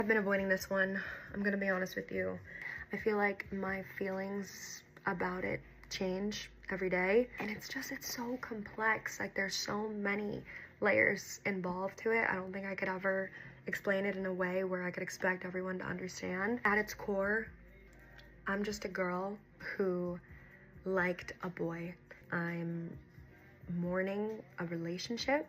I've been avoiding this one. I'm gonna be honest with you. I feel like my feelings about it change every day, and it's so complex. Like, there's so many layers involved to it. I don't think I could ever explain it in a way where I could expect everyone to understand. At its core, I'm just a girl who liked a boy. I'm mourning a relationship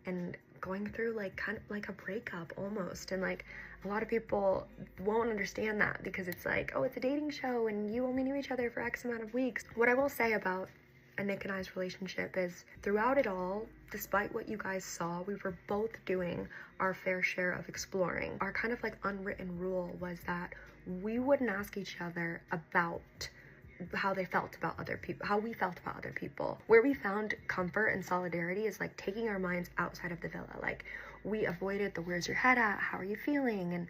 and going through like kind of like a breakup almost, and like a lot of people won't understand that because it's like, oh, it's a dating show and you only knew each other for X amount of weeks. What I will say about a Nick and I's relationship is throughout it all, despite what you guys saw, we were both doing our fair share of exploring. Our kind of like unwritten rule was that we wouldn't ask each other about how they felt about other people, how we felt about other people. Where we found comfort and solidarity is like taking our minds outside of the villa. Like, we avoided the where's your head at, how are you feeling, and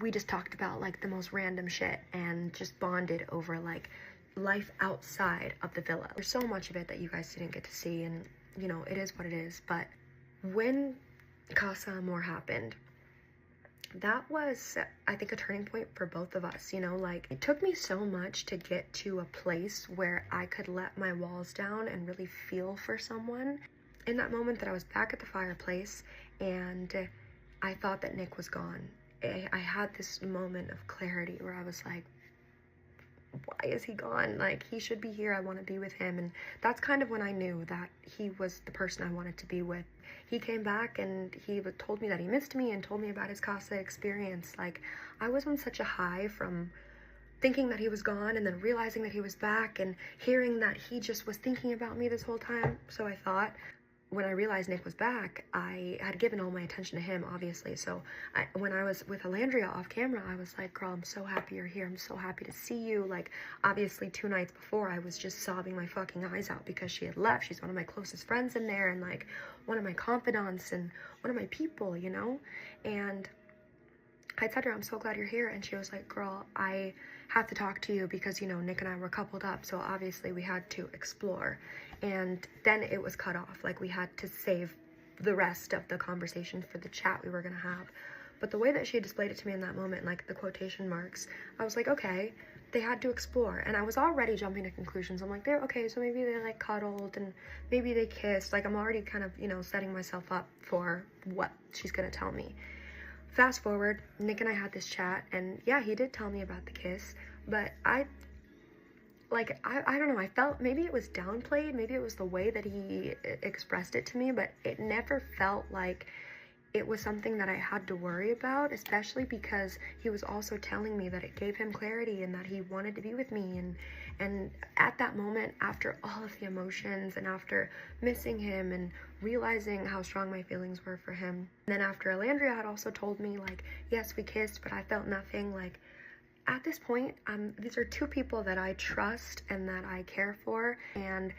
we just talked about like the most random shit and just bonded over like life outside of the villa. There's so much of it that you guys didn't get to see, and you know, it is what it is. But when Casa Amor happened, that was, I think, a turning point for both of us. You know, like, it took me so much to get to a place where I could let my walls down and really feel for someone. In that moment that I was back at the fireplace and I thought that Nick was gone, I had this moment of clarity where I was like, why is he gone? Like, he should be here. I want to be with him. And that's kind of when I knew that he was the person I wanted to be with. He came back and he told me that he missed me and told me about his Casa experience. Like, I was on such a high from thinking that he was gone and then realizing that he was back and hearing that he just was thinking about me this whole time. So I thought, when I realized Nick was back, I had given all my attention to him, obviously. So when I was with Nicolandria off camera, I was like, girl, I'm so happy you're here. I'm so happy to see you. Like, obviously 2 nights before, I was just sobbing my fucking eyes out because she had left. She's one of my closest friends in there and like one of my confidants and one of my people, you know? And I said to her, I'm so glad you're here. And she was like, girl, I have to talk to you because, you know, Nick and I were coupled up. So obviously we had to explore. And then it was cut off. Like, we had to save the rest of the conversation for the chat we were going to have. But the way that she displayed it to me in that moment, like the quotation marks, I was like, okay, they had to explore. And I was already jumping to conclusions. I'm like, they're okay, so maybe they like cuddled and maybe they kissed. Like, I'm already kind of, you know, setting myself up for what she's going to tell me. Fast forward, Nick and I had this chat, and yeah, he did tell me about the kiss, but I don't know, I felt maybe it was downplayed, maybe it was the way that he expressed it to me, but it never felt like it was something that I had to worry about, especially because he was also telling me that it gave him clarity and that he wanted to be with me. And at that moment, after all of the emotions and after missing him and realizing how strong my feelings were for him, and then after Alandria had also told me, like, yes, we kissed, but I felt nothing, like, at this point, these are 2 people that I trust and that I care for, and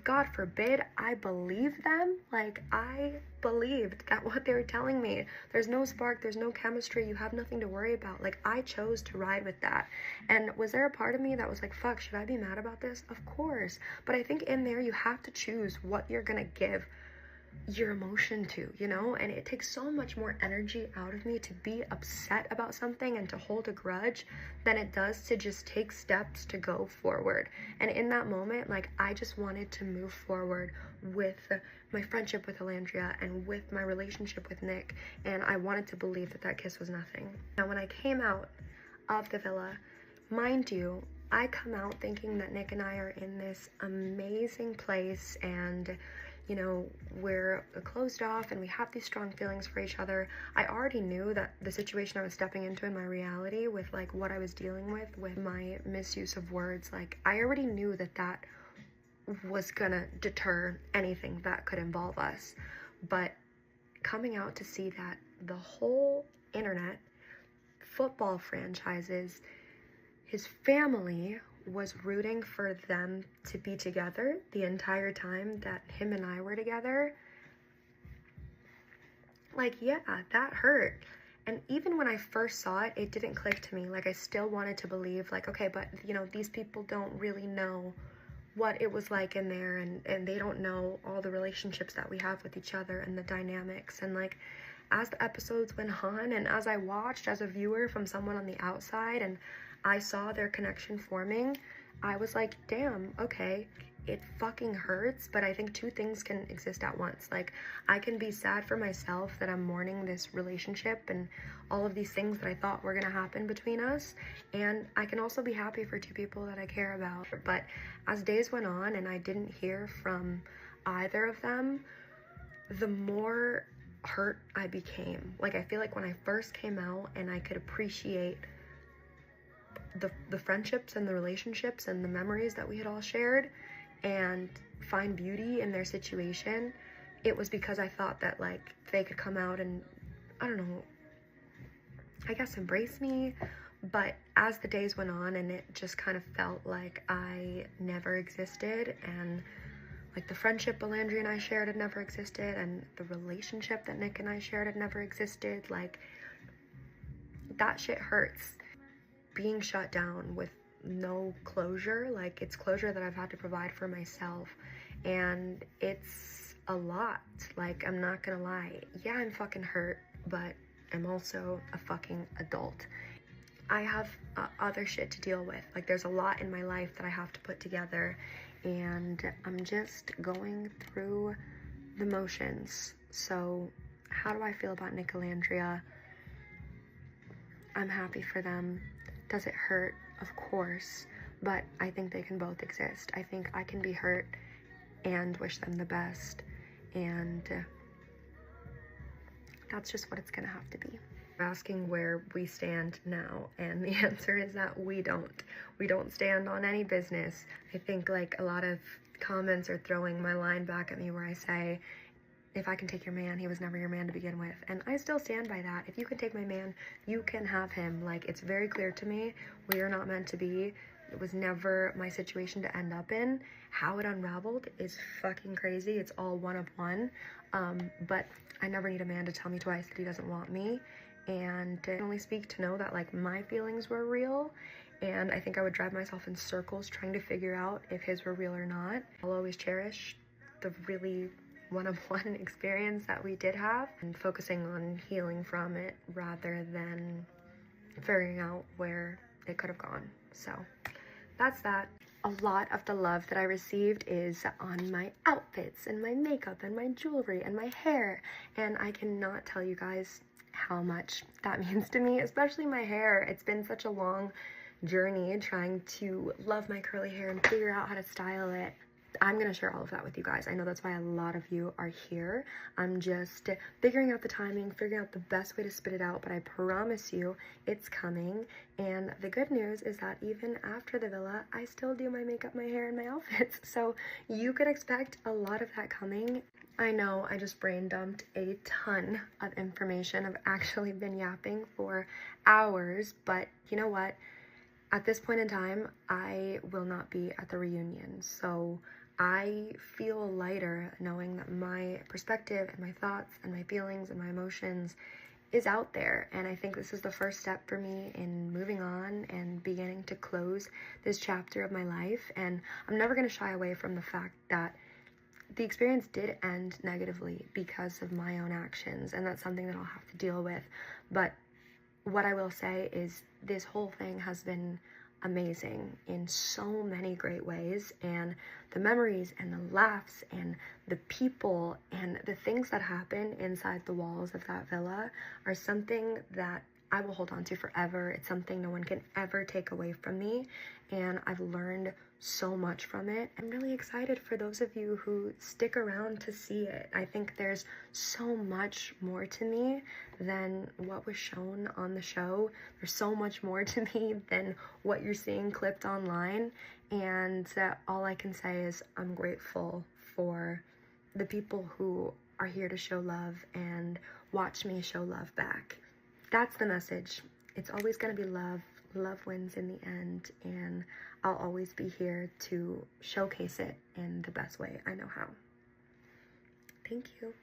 God forbid I believe them. Like, I believed that what they were telling me, there's no spark, there's no chemistry, you have nothing to worry about. Like, I chose to ride with that. And was there a part of me that was like, fuck, should I be mad about this? Of course. But I think in there you have to choose what you're gonna give your emotion to, you know? And it takes so much more energy out of me to be upset about something and to hold a grudge than it does to just take steps to go forward. And in that moment, like, I just wanted to move forward with my friendship with Alandria and with my relationship with Nick, and I wanted to believe that that kiss was nothing. Now, when I came out of the villa, mind you, I come out thinking that Nick and I are in this amazing place and, you know, we're closed off and we have these strong feelings for each other. I already knew that the situation I was stepping into in my reality with like what I was dealing with my misuse of words, like, I already knew that that was gonna deter anything that could involve us. But coming out to see that the whole internet, football franchises, his family was rooting for them to be together the entire time that him and I were together, like, yeah, that hurt. And even when I first saw it, it didn't click to me. Like, I still wanted to believe, like, okay, but, you know, these people don't really know what it was like in there, and they don't know all the relationships that we have with each other and the dynamics. And like, as the episodes went on and as I watched as a viewer from someone on the outside and I saw their connection forming, I was like, damn, okay, it fucking hurts, but I think two things can exist at once. Like, I can be sad for myself that I'm mourning this relationship and all of these things that I thought were gonna happen between us, and I can also be happy for two people that I care about. But as days went on and I didn't hear from either of them, the more hurt I became. Like, I feel like when I first came out and I could appreciate the friendships and the relationships and the memories that we had all shared and find beauty in their situation, it was because I thought that, like, they could come out and, I don't know, I guess embrace me. But as the days went on and it just kind of felt like I never existed, and like the friendship Nicolandria and I shared had never existed, and the relationship that Nick and I shared had never existed, like, that shit hurts. Being shut down with no closure, like, it's closure that I've had to provide for myself, and it's a lot. Like, I'm not gonna lie, yeah, I'm fucking hurt, but I'm also a fucking adult. I have other shit to deal with. Like, there's a lot in my life that I have to put together, and I'm just going through the motions. So how do I feel about Nicolandria? I'm happy for them. Does it hurt? Of course, but I think they can both exist. I think I can be hurt and wish them the best, and that's just what it's gonna have to be. Asking where we stand now, and the answer is that we don't stand on any business. I think, like, a lot of comments are throwing my line back at me where I say, if I can take your man, he was never your man to begin with. And I still stand by that. If you can take my man, you can have him. Like, it's very clear to me, we are not meant to be. It was never my situation to end up in. How it unraveled is fucking crazy. It's all one of one. But I never need a man to tell me twice that he doesn't want me. And I can only speak to know that, like, my feelings were real. And I think I would drive myself in circles trying to figure out if his were real or not. I'll always cherish the really one-on-one experience that we did have, and focusing on healing from it rather than figuring out where it could have gone. So that's that. A lot of the love that I received is on my outfits and my makeup and my jewelry and my hair, and I cannot tell you guys how much that means to me, especially my hair. It's been such a long journey trying to love my curly hair and figure out how to style it. I'm gonna share all of that with you guys. I know that's why a lot of you are here. I'm just figuring out the timing, figuring out the best way to spit it out, but I promise you it's coming. And the good news is that even after the villa, I still do my makeup, my hair, and my outfits. So you could expect a lot of that coming. I know I just brain dumped a ton of information. I've actually been yapping for hours, but you know what? At this point in time, I will not be at the reunion. So I feel lighter knowing that my perspective and my thoughts and my feelings and my emotions is out there. And I think this is the first step for me in moving on and beginning to close this chapter of my life. And I'm never going to shy away from the fact that the experience did end negatively because of my own actions. And that's something that I'll have to deal with. But what I will say is this whole thing has been amazing in so many great ways, and the memories and the laughs and the people and the things that happen inside the walls of that villa are something that I will hold on to forever. It's something no one can ever take away from me, and I've learned so much from it. I'm really excited for those of you who stick around to see it. I think there's so much more to me than what was shown on the show. There's so much more to me than what you're seeing clipped online, and all I can say is I'm grateful for the people who are here to show love and watch me show love back. That's the message. It's always going to be love. Love wins in the end, and I'll always be here to showcase it in the best way I know how. Thank you.